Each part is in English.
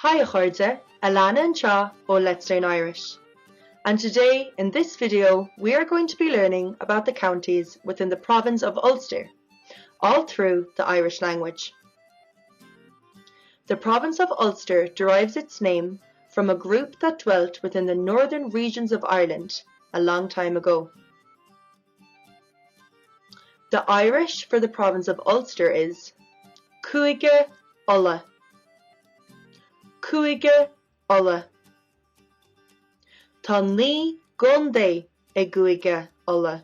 Hi Cúige Alanagh ó Let's Learn Irish, and today in this video we are going to be learning about the counties within the province of Ulster, all through the Irish language. The province of Ulster derives its name from a group that dwelt within the northern regions of Ireland a long time ago. The Irish for the province of Ulster is Cúige Uladh. Cúige Uladh. Tá ní gcontae Cúige Uladh.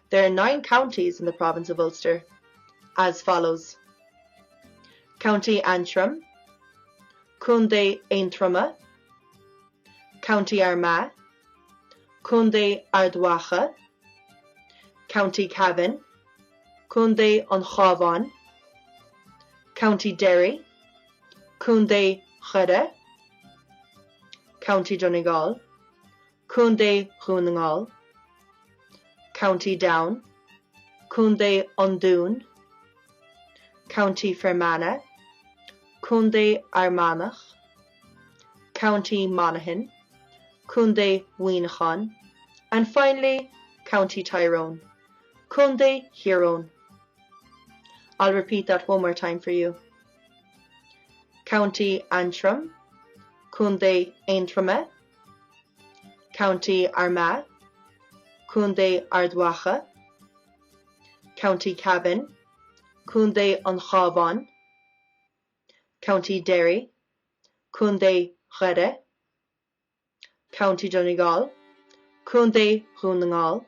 There are 9 counties in the province of Ulster, as follows: County Antrim, Contae Aontroma, County Armagh, Contae Dhún, County Cavan, Contae Dhún, County Derry, Contae Dhún, County Donegal, Contae Dhún, County Dhún, Contae Dhún, County Fermanagh, Contae Armagh, County Monaghan, Contae Mhuineacháin, and finally County Tyrone, Contae Dhún. I'll repeat that one more time for you. County Antrim, Contae Aontroma, County Armagh, Contae Dhún, County Cavan, Contae Dhún, County Derry, Contae Dhún, County Donegal, Contae Dhún,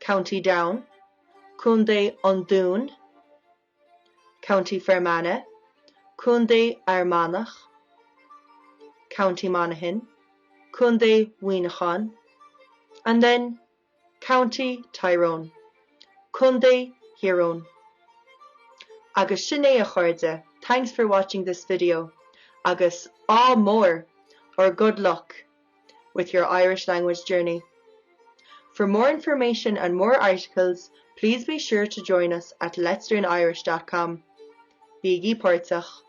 County Dhún, Contae Dhún, County Fermanagh, Contae Armagh, County Monaghan, Contae Mhuineacháin, and then County Tyrone, Contae Dhún. Agus sin é a Cúige. Thanks for watching this video. Agus all more, or good luck with your Irish language journey. For more information and more articles, please be sure to join us at letslearnirish.com. Bígí Pórteach.